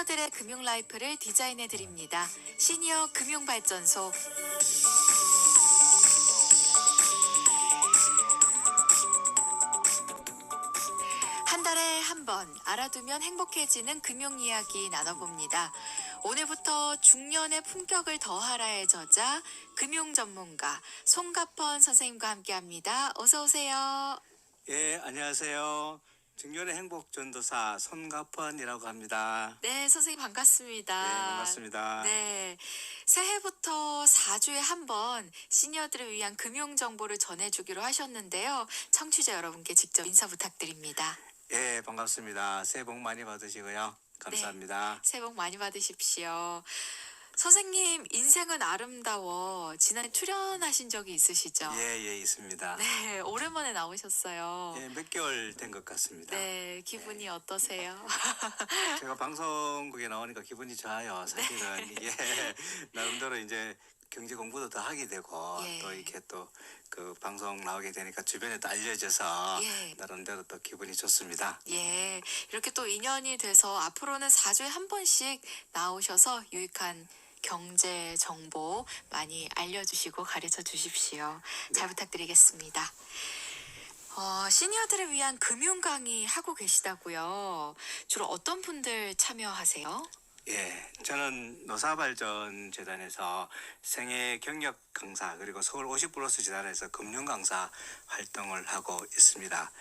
시니어들의 금융 라이프를 디자인해 드립니다. 시니어 금융발전소. 한 달에 한 번 알아두면 행복해지는 금융 이야기 나눠봅니다. 오늘부터 중년의 품격을 더하라의 저자, 금융 전문가 송가펀 선생님과 함께합니다. 어서 오세요. 예, 안녕하세요. 중년의 행복 전도사 손가펀이라고 합니다. 네, 선생님 반갑습니다. 네, 반갑습니다. 네, 새해부터 4주에 한 번 시니어들을 위한 금융 정보를 전해주기로 하셨는데요. 청취자 여러분께 직접 인사 부탁드립니다. 예, 반갑습니다. 새해 복 많이 받으시고요. 감사합니다. 새해 복 많이 받으십시오. 선생님, 인생은 아름다워. 지난해 출연하신 적이 있으시죠? 예, 예, 있습니다. 네, 오랜만에 나오셨어요. 예, 몇 개월 된 것 같습니다. 네, 기분이 어떠세요? 제가 방송국에 나오니까 기분이 좋아요. 사실은 이게 나름대로 이제 경제 공부도 더 하게 되고 예. 또 이렇게 또 그 방송 나오게 되니까 주변에 또 알려져서 예. 나름대로 또 기분이 좋습니다. 예, 이렇게 또 인연이 돼서 앞으로는 4주에 한 번씩 나오셔서 유익한 경제 정보 많이 알려주시고 가르쳐 주십시오. 잘 부탁드리겠습니다. 시니어들을 위한 금융 강의 하고 계시다고요. 주로 어떤 분들 참여하세요? 예, 저는 노사발전재단에서 생애 경력 강사 그리고 서울 50플러스 재단에서 금융 강사 활동을 하고 있습니다.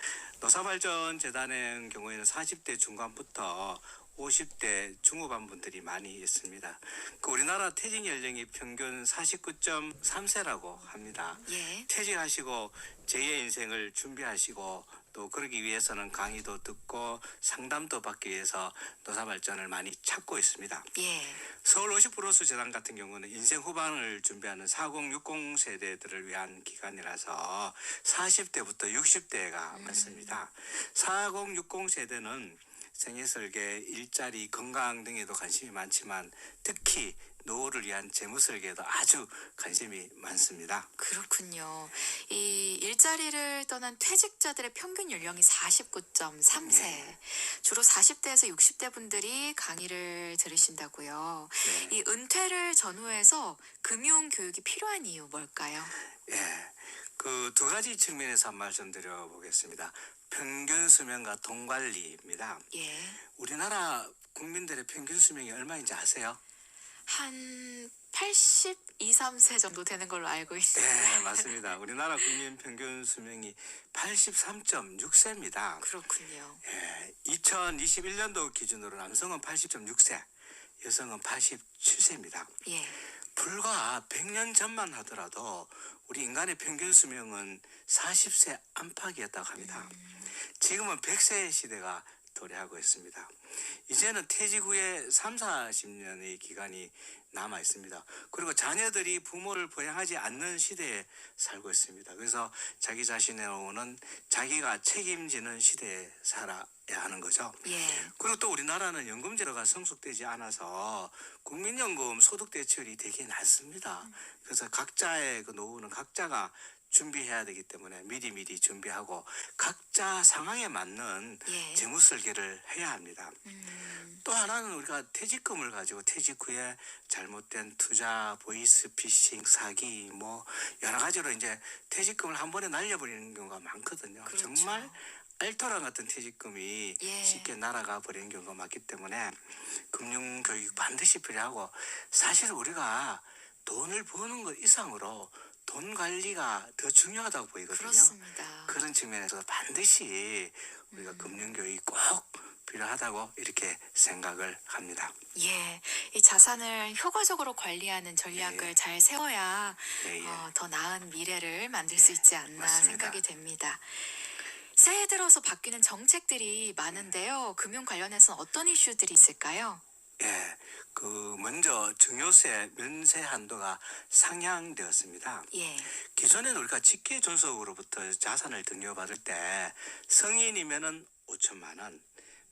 노사발전재단의 경우에는 40대 중반부터 50대 중후반 분들이 많이 있습니다. 우리나라 퇴직 연령이 평균 49.3세라고 합니다. 예. 퇴직하시고 제2의 인생을 준비하시고 또 그러기 위해서는 강의도 듣고 상담도 받기 위해서 노사발전을 많이 찾고 있습니다. 예. 서울 50플러스 재단 같은 경우는 인생 후반을 준비하는 4060 세대들을 위한 기관이라서 40대부터 60대가 많습니다. 4060 세대는 생애설계, 일자리, 건강 등에도 관심이 많지만 특히 노후를 위한 재무설계에도 아주 관심이 많습니다. 그렇군요. 이 일자리를 떠난 퇴직자들의 평균 연령이 49.3세. 네. 주로 40대에서 60대 분들이 강의를 들으신다고요. 네. 이 은퇴를 전후해서 금융 교육이 필요한 이유 뭘까요? 예, 그 두 가지 측면에서 한 말씀 드려보겠습니다. 평균 수명과 돈 관리입니다. 예. 우리나라 국민들의 평균 수명이 얼마인지 아세요? 한 82, 3세 정도 되는 걸로 알고 있어요. 네, 맞습니다. 우리나라 국민 평균 수명이 83.6세입니다. 그렇군요. 2021년도 기준으로 남성은 80.6세, 여성은 87세입니다. 예. 불과 100년 전만 하더라도 우리 인간의 평균 수명은 40세 안팎이었다고 합니다. 지금은 100세 시대가 도래하고 있습니다. 이제는 퇴직 후에 3, 40년의 기간이 남아 있습니다. 그리고 자녀들이 부모를 부양하지 않는 시대에 살고 있습니다. 그래서 자기 자신의 노후는 자기가 책임지는 시대에 살아야 하는 거죠. 예. 그리고 또 우리나라는 연금제도가 성숙되지 않아서 국민연금 소득 대출이 되게 낮습니다. 그래서 각자의 그 노후는 각자가 준비해야 되기 때문에 미리 준비하고 각자 상황에 맞는 예. 재무 설계를 해야 합니다. 또 하나는 우리가 퇴직금을 가지고 퇴직 후에 잘못된 투자, 보이스피싱, 사기 뭐 여러 가지로 이제 퇴직금을 한 번에 날려버리는 경우가 많거든요. 그렇죠. 정말 알토란 같은 퇴직금이 예. 쉽게 날아가 버리는 경우가 많기 때문에 금융교육 반드시 필요하고 사실 우리가 돈을 버는 것 이상으로 돈 관리가 더 중요하다고 보이거든요. 그렇습니다. 그런 측면에서 반드시 우리가 금융교육이 꼭 필요하다고 이렇게 생각을 합니다. 예, 이 자산을 효과적으로 관리하는 전략을 예. 잘 세워야 예, 예. 더 나은 미래를 만들 수 있지 않나 맞습니다. 생각이 됩니다. 새해 들어서 바뀌는 정책들이 많은데요. 금융 관련해서는 어떤 이슈들이 있을까요? 예, 먼저 증여세 면세 한도가 상향되었습니다. 예, 기존에는 우리가 직계 존속으로부터 자산을 등려받을 때 성인이면은 5천만 원,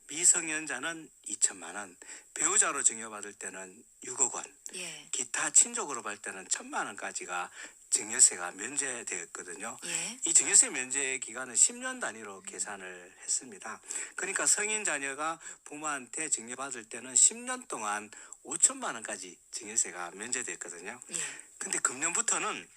미성년자는 2천만 원, 배우자로 증여받을 때는 6억 원, 예, 기타 친족으로 받을 때는 1,000만 원까지가 증여세가 면제되었거든요. 예. 이 증여세 면제 기간은 10년 단위로 계산을 했습니다. 그러니까 성인 자녀가 부모한테 증여받을 때는 10년 동안 5천만 원까지 증여세가 면제됐거든요. 예. 근데 금년부터는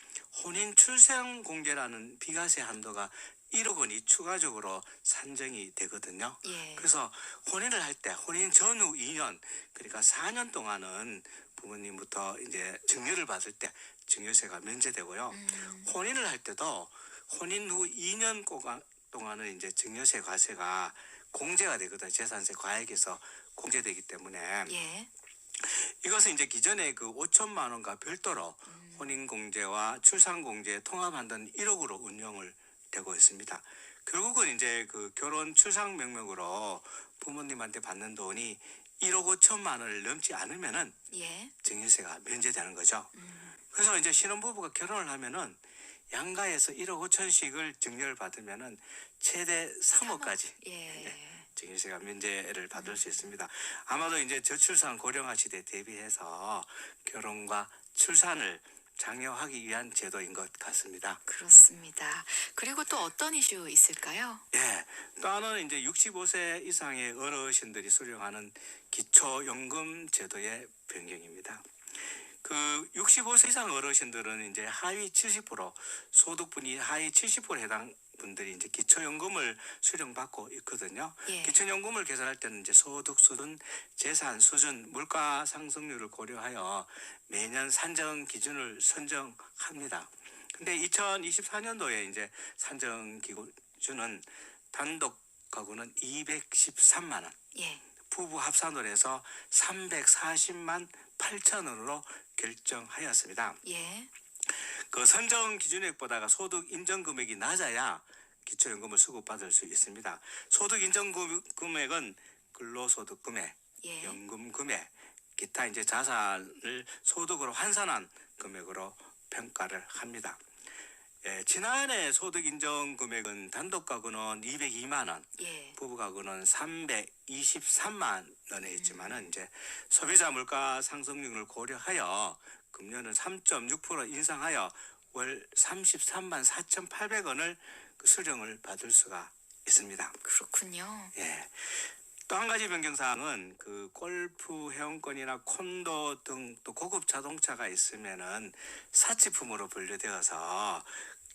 혼인 출생 공제라는 비과세 한도가 1억 원이 추가적으로 산정이 되거든요. 예. 그래서 혼인을 할 때 혼인 전후 2년 그러니까 4년 동안은 부모님부터 이제 증여를 받을 때 증여세가 면제되고요. 혼인을 할 때도 혼인 후 2년 동안은 이제 증여세 과세가 공제가 되거든요. 재산세 과액에서 공제되기 때문에 예. 이것은 이제 기존에 그 5천만 원과 별도로 혼인 공제와 출산 공제 통합한다는 1억으로 운영을 되고 있습니다. 결국은 이제 그 결혼 출산 명목으로 부모님한테 받는 돈이 1억 5천만 원을 넘지 않으면은 예. 증여세가 면제되는 거죠. 그래서 이제 신혼부부가 결혼을 하면은 양가에서 1억 5천씩을 증여를 받으면은 최대 3억까지 예. 증여세가 면제를 받을 수 있습니다. 아마도 이제 저출산 고령화 시대에 대비해서 결혼과 출산을 장려하기 위한 제도인 것 같습니다. 그렇습니다. 그리고 또 어떤 이슈 있을까요? 예, 또 하나는 이제 65세 이상의 어르신들이 수령하는 기초연금 제도의 변경입니다. 그 65세 이상 어르신들은 이제 하위 70% 소득분이 하위 70% 해당 분들이 이제 기초연금을 수령받고 있거든요. 예. 기초연금을 계산할 때는 이제 소득 수준, 재산 수준, 물가 상승률을 고려하여 매년 산정 기준을 선정합니다. 근데 2024년도에 이제 산정 기준은 단독 가구는 213만 원, 예. 부부 합산으로 해서 340만 8천 원으로 결정하였습니다. 예. 그 선정 기준액보다가 소득 인정 금액이 낮아야 기초연금을 수급받을 수 있습니다. 소득 인정 금액은 근로소득 금액, 예. 연금 금액, 기타 이제 자산을 소득으로 환산한 금액으로 평가를 합니다. 예, 지난해 소득 인정 금액은 단독 가구는 202만 원, 예. 부부 가구는 323만 원에 있지만은 이제 소비자 물가 상승률을 고려하여 금년은 3.6% 인상하여 월 33만 4,800원을 그 수령을 받을 수가 있습니다. 그렇군요. 예. 또 한 가지 변경사항은 그 골프 회원권이나 콘도 등 또 고급 자동차가 있으면은 사치품으로 분류되어서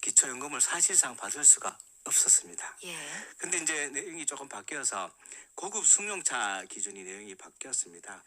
기초연금을 사실상 받을 수가 없었습니다. 예. 근데 이제 내용이 조금 바뀌어서 고급 승용차 기준이 내용이 바뀌었습니다.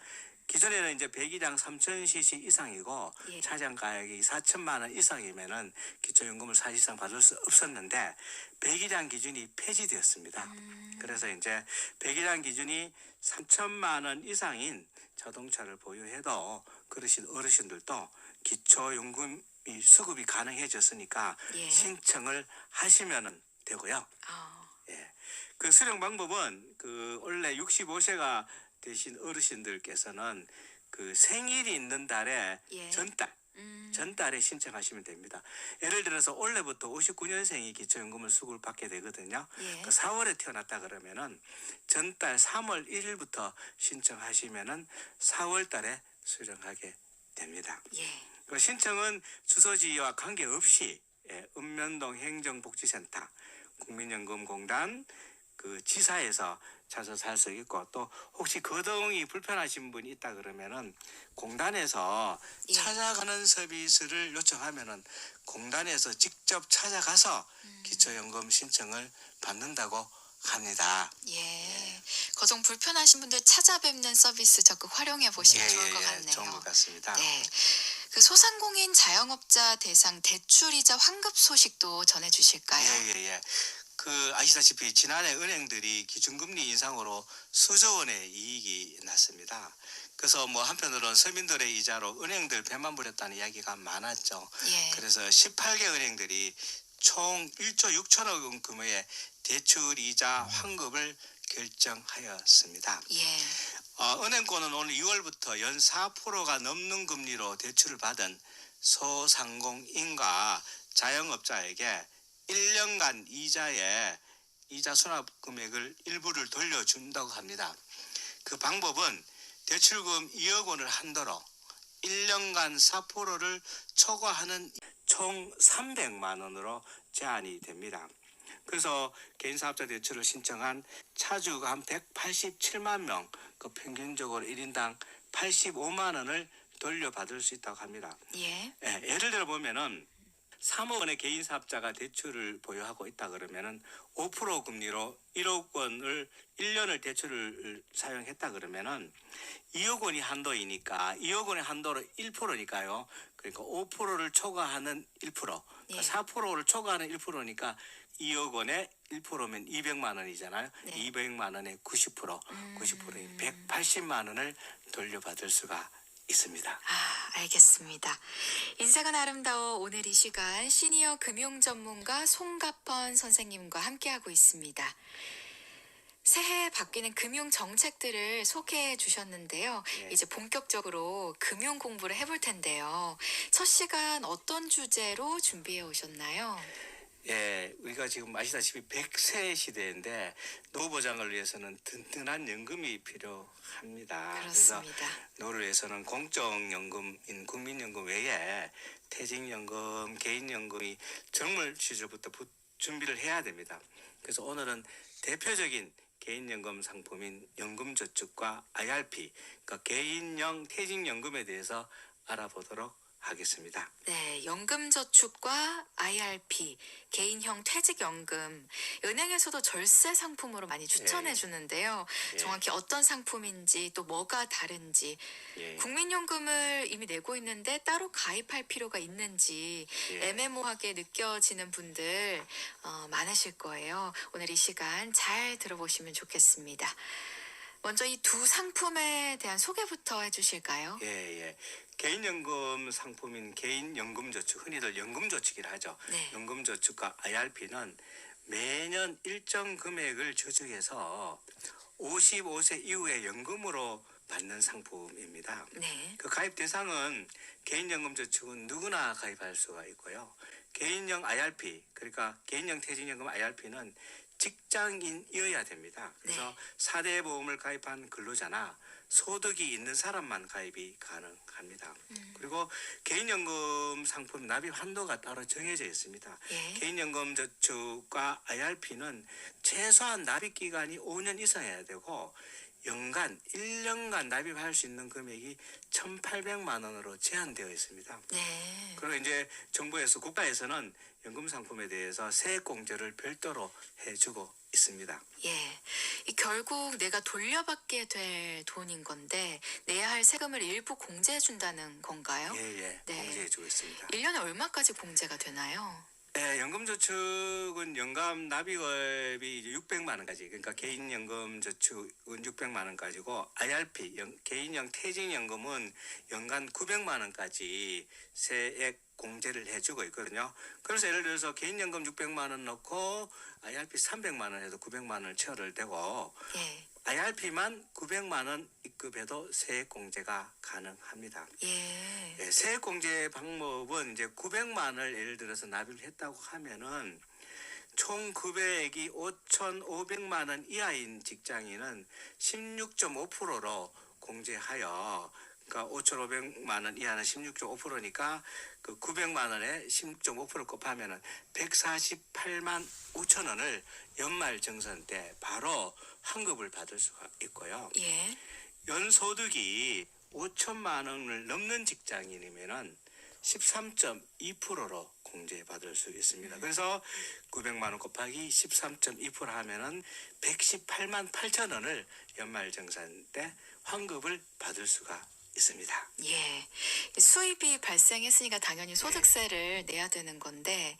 기존에는 이제 배기량 3,000cc 이상이고 예. 차량 가격이 4천만 원 이상이면은 기초연금을 사실상 받을 수 없었는데 배기량 기준이 폐지되었습니다. 그래서 이제 배기량 기준이 3천만 원 이상인 자동차를 보유해도 그러신 어르신들도 기초연금이 수급이 가능해졌으니까 예. 신청을 하시면은 되고요. 아. 예. 그 수령 방법은 그 원래 65세가 되신 어르신들께서는 그 생일이 있는 달에 예. 전달에 신청하시면 됩니다. 예를 들어서 올해부터 59년생이 기초연금을 수급을 받게 되거든요. 예. 그 4월에 태어났다 그러면은 전달 3월 1일부터 신청하시면은 4월 달에 수령하게 됩니다. 예. 그 신청은 주소지와 관계없이 읍면동 행정복지센터, 국민연금공단, 그 지사에서 찾아서 할 수 있고 또 혹시 거동이 불편하신 분이 있다 그러면은 공단에서 예. 찾아가는 서비스를 요청하면은 공단에서 직접 찾아가서 기초연금 신청을 받는다고 합니다. 예. 거동 불편하신 분들 찾아뵙는 서비스 적극 활용해 보시면 좋을 것 같네요. 좋은 것 같습니다. 네. 그 소상공인 자영업자 대상 대출이자 환급 소식도 전해 주실까요? 예. 그 아시다시피 지난해 은행들이 기준금리 인상으로 수조 원의 이익이 났습니다. 그래서 뭐 한편으로는 서민들의 이자로 은행들 배만 부렸다는 이야기가 많았죠. 예. 그래서 18개 은행들이 총 1조 6천억 원 규모의 대출 이자 환급을 결정하였습니다. 예. 은행권은 오늘 2월부터 연 4%가 넘는 금리로 대출을 받은 소상공인과 자영업자에게 1년간 이자 수납 금액을 일부를 돌려준다고 합니다. 그 방법은 대출금 2억 원을 한도로 1년간 4%를 초과하는 총 300만 원으로 제한이 됩니다. 그래서 개인사업자 대출을 신청한 차주가 한 187만 명, 그 평균적으로 1인당 85만 원을 돌려받을 수 있다고 합니다. 예. 예를 들어 보면은 3억 원의 개인사업자가 대출을 보유하고 있다 그러면은 5% 금리로 1억 원을 1년을 대출을 사용했다 그러면은 2억 원이 한도이니까 2억 원의 한도로 1%니까요. 그러니까 5%를 초과하는 1%, 그러니까 예. 4%를 초과하는 1%니까 2억 원에 1%면 200만 원이잖아요. 네. 200만 원에 90%인 180만 원을 돌려받을 수가 있습니다. 알겠습니다. 인생은 아름다워 오늘 이 시간 시니어 금융 전문가 송갑헌 선생님과 함께하고 있습니다. 새해에 바뀌는 금융 정책들을 소개해 주셨는데요. 네. 이제 본격적으로 금융 공부를 해볼 텐데요. 첫 시간 어떤 주제로 준비해 오셨나요? 예, 우리가 지금 아시다시피 100세 시대인데 노후 보장을 위해서는 든든한 연금이 필요합니다. 그래서 그렇습니다. 노후를 위해서는 공적연금인 국민연금 외에 퇴직연금, 개인연금이 젊을 시절부터 준비를 해야 됩니다. 그래서 오늘은 대표적인 개인연금 상품인 연금저축과 IRP, 그러니까 개인형 퇴직연금에 대해서 알아보도록 하겠습니다. 네, 연금저축과 IRP, 개인형 퇴직연금, 은행에서도 절세 상품으로 많이 추천해 예. 주는데요. 예. 정확히 어떤 상품인지 또 뭐가 다른지, 예. 국민연금을 이미 내고 있는데 따로 가입할 필요가 있는지 예. 애매모호하게 느껴지는 분들 많으실 거예요. 오늘 이 시간 잘 들어보시면 좋겠습니다. 먼저 이 두 상품에 대한 소개부터 해주실까요? 예. 개인연금 상품인 개인연금저축, 흔히들 연금저축이라 하죠. 네. 연금저축과 IRP는 매년 일정 금액을 저축해서 55세 이후에 연금으로 받는 상품입니다. 네. 그 가입 대상은 개인연금저축은 누구나 가입할 수가 있고요. 개인형 IRP, 그러니까 개인형 퇴직연금 IRP는 직장인이어야 됩니다. 그래서 네. 4대 보험을 가입한 근로자나 소득이 있는 사람만 가입이 가능합니다. 그리고 개인연금 상품 납입 한도가 따로 정해져 있습니다. 예. 개인연금저축과 IRP는 최소한 납입 기간이 5년 이상해야 되고 연간 1년간 납입할 수 있는 금액이 1,800만 원으로 제한되어 있습니다. 네. 그리고 이제 정부에서 국가에서는 연금 상품에 대해서 세액 공제를 별도로 해주고 있습니다. 예. 결국 내가 돌려받게 될 돈인 건데 내야 할 세금을 일부 공제해 준다는 건가요? 예. 네. 공제해주고 있습니다. 1년에 얼마까지 공제가 되나요? 네, 연금저축은 연간 납입액이 이제 600만 원까지, 그러니까 개인연금저축은 600만 원까지고 IRP 개인형 퇴직연금은 연간 900만 원까지 세액 공제를 해주고 있거든요. 그래서 예를 들어서 개인연금 600만 원 넣고 IRP 300만 원 해도 900만 원을 체결을 되고 예. IRP만 900만 원 입금해도 세액 공제가 가능합니다. 예. 예, 세액 공제 방법은 이제 900만 원을 예를 들어서 납입을 했다고 하면은 총 금액이 5,500만 원 이하인 직장인은 16.5%로 공제하여, 그러니까 5,500만 원 이하는 16.5%니까 그 900만 원에 16.5% 곱하면은 148만 5천 원을 연말 정산 때 바로 환급을 받을 수가 있고요. 예. 연소득이 5천만 원을 넘는 직장인이면은 13.2%로 공제받을 수 있습니다. 그래서 900만 원 곱하기 13.2% 하면은 118만 8천 원을 연말정산 때 환급을 받을 수가 있습니다. 예. 수입이 발생했으니까 당연히 소득세를 내야 되는 건데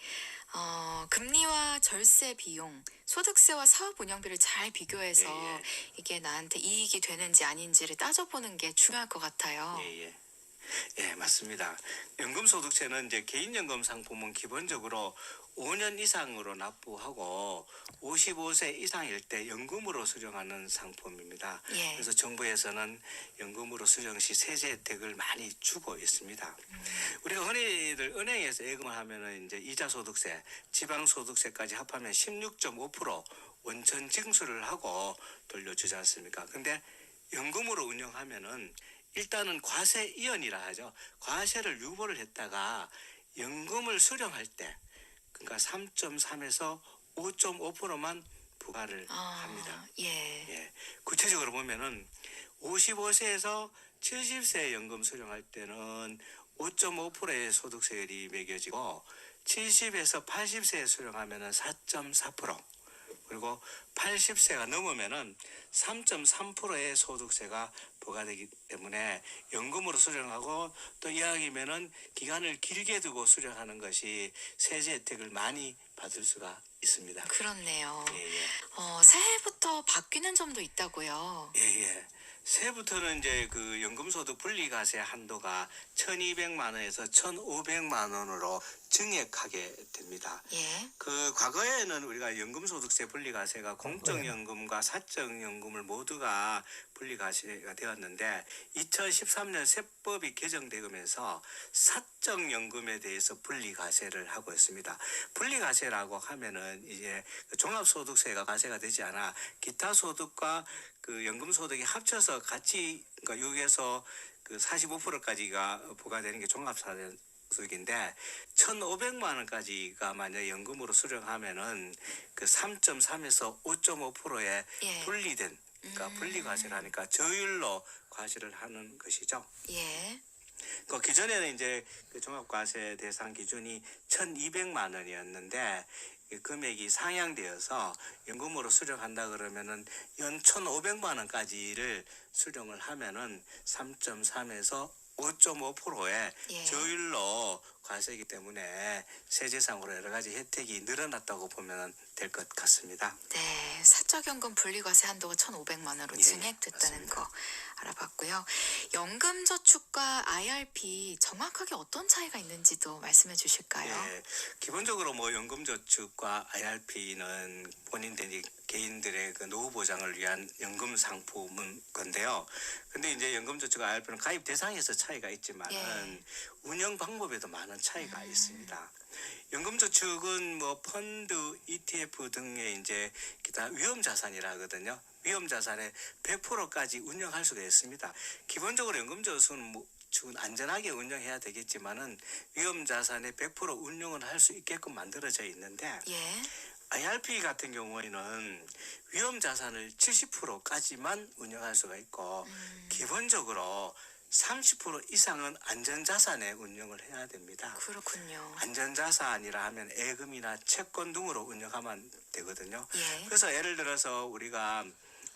금리와 절세 비용, 소득세와 사업 운영비를 잘 비교해서 예. 이게 나한테 이익이 되는지 아닌지를 따져보는 게 중요할 것 같아요. 예, 맞습니다. 연금소득세는 이제 개인연금 상품은 기본적으로 5년 이상으로 납부하고 55세 이상일 때 연금으로 수령하는 상품입니다. 예. 그래서 정부에서는 연금으로 수령 시 세제 혜택을 많이 주고 있습니다. 우리가 흔히들 은행에서 예금을 하면은 이제 이자소득세, 지방소득세까지 합하면 16.5% 원천 징수를 하고 돌려주지 않습니까? 근데 연금으로 운영하면은 일단은 과세 이연이라 하죠. 과세를 유보를 했다가 연금을 수령할 때 그러니까 3.3에서 5.5%만 부과를 합니다. 예. 예. 구체적으로 보면은 55세에서 70세 연금 수령할 때는 5.5%의 소득세율이 매겨지고 70에서 80세에 수령하면은 4.4%, 그리고 80세가 넘으면은 3.3%의 소득세가 부과되기 때문에 연금으로 수령하고 또 이왕이면은 기간을 길게 두고 수령하는 것이 세제 혜택을 많이 받을 수가 있습니다. 그렇네요. 예. 새해부터 바뀌는 점도 있다고요. 예. 새해부터는 이제 그 연금소득 분리과세 한도가 1,200만 원에서 1,500만 원으로 증액하게 됩니다. 예. 그 과거에는 우리가 연금소득세 분리과세가 공적연금과 사적연금을 모두가 분리과세가 되었는데 2013년 세법이 개정되면서 사적연금에 대해서 분리과세를 하고 있습니다. 분리과세라고 하면은 이제 종합소득세가 과세가 되지 않아 기타 소득과 그 연금소득이 합쳐서 같이 그러니까 6에서 그 45%까지가 부과되는 게 종합소득인데 1,500만 원까지가 만약 연금으로 수령하면은 그 3.3에서 5.5%에 예. 분리된 그러니까 분리과세를 하니까 저율로 과세를 하는 것이죠. 예. 그 기존에는 이제 그 종합과세 대상 기준이 1,200만 원이었는데 이 금액이 상향되어서 연금으로 수령한다 그러면은 연 1,500만 원까지를 수령을 하면은 3.3에서 5.5%의 예. 저율로 과세이기 때문에 세제상으로 여러 가지 혜택이 늘어났다고 보면 될 것 같습니다. 네, 사적연금 분리과세 한도가 1,500만 원으로 예, 증액됐다는 맞습니다. 거 알아봤고요. 연금저축과 IRP 정확하게 어떤 차이가 있는지도 말씀해 주실까요? 예, 기본적으로 뭐 연금저축과 IRP는 본인들이 개인들의 그 노후 보장을 위한 연금 상품은 건데요. 근데 이제 연금저축과 IRP는 가입 대상에서 차이가 있지만은 예. 운영 방법에도 많은 차이가 있습니다. 연금저축은 뭐 펀드, ETF 등의 이제 기타 위험자산이라 하거든요. 위험자산의 100%까지 운영할 수가 있습니다. 기본적으로 연금저축은 뭐 안전하게 운영해야 되겠지만은 위험자산의 100% 운영을 할 수 있게끔 만들어져 있는데 예. IRP 같은 경우에는 위험자산을 70%까지만 운영할 수가 있고 기본적으로 30% 이상은 안전자산에 운영을 해야 됩니다. 그렇군요. 안전자산이라 하면 예금이나 채권 등으로 운영하면 되거든요. 예. 그래서 예를 들어서 우리가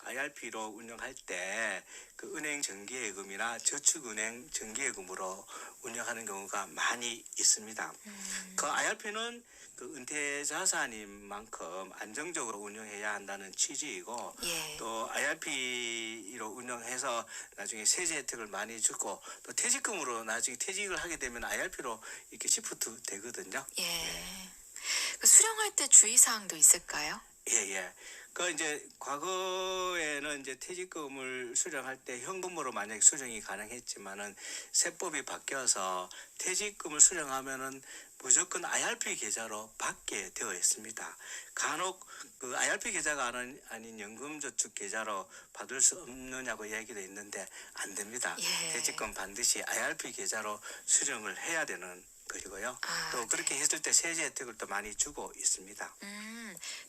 IRP로 운영할 때 그 은행 정기예금이나 저축은행 정기예금으로 운영하는 경우가 많이 있습니다. 그 IRP는 그 은퇴 자산인 만큼 안정적으로 운영해야 한다는 취지이고 예. 또 IRP로 운영해서 나중에 세제 혜택을 많이 주고 또 퇴직금으로 나중에 퇴직을 하게 되면 IRP로 이렇게 시프트 되거든요. 예. 그 수령할 때 주의사항도 있을까요? 예. 그 이제 과거에는 이제 퇴직금을 수령할 때 현금으로 만약에 수령이 가능했지만은 세법이 바뀌어서 퇴직금을 수령하면은 무조건 IRP 계좌로 받게 되어 있습니다. 간혹 그 IRP 계좌가 아닌 연금저축 계좌로 받을 수 없느냐고 얘기도 있는데 안 됩니다. 예. 퇴직금 반드시 IRP 계좌로 수령을 해야 되는 것이고요. 또 그렇게 했을 때 세제 혜택을 또 많이 주고 있습니다.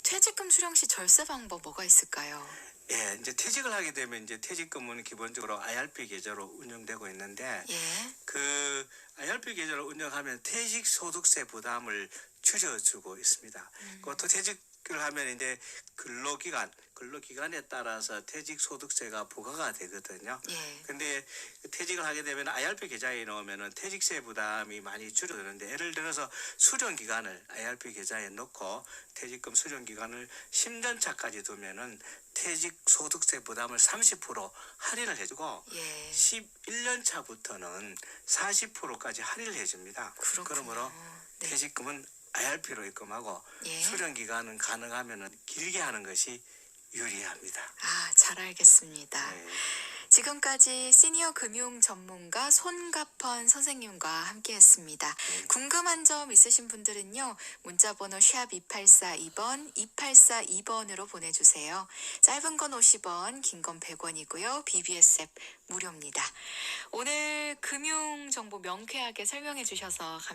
퇴직금 수령 시 절세 방법 뭐가 있을까요? 예, 이제 퇴직을 하게 되면 이제 퇴직금은 기본적으로 IRP 계좌로 운영되고 있는데 예. 그 IRP 계좌를 운영하면 퇴직 소득세 부담을 줄여주고 있습니다. 그것도 퇴직을 하면 이제 근로기간에 따라서 퇴직 소득세가 부과가 되거든요. 예. 근데 퇴직을 하게 되면 IRP 계좌에 넣으면은 퇴직세 부담이 많이 줄어드는데 예를 들어서 수령 기간을 IRP 계좌에 넣고 퇴직금 수령 기간을 10년 차까지 두면은 퇴직 소득세 부담을 30% 할인을 해주고 예. 11년 차부터는 40%까지 할인을 해줍니다. 그렇군요. 그러므로 네. 퇴직금은 IRP로 입금하고 예. 수령 기간은 가능하면 길게 하는 것이 유리합니다. 잘 알겠습니다. 네. 지금까지 시니어 금융 전문가 손갑헌 선생님과 함께했습니다. 궁금한 점 있으신 분들은요. 문자번호 샵 2842번, 2842번으로 보내주세요. 짧은 건 50원, 긴 건 100원이고요. BBS 앱 무료입니다. 오늘 금융 정보 명쾌하게 설명해 주셔서 감사합니다.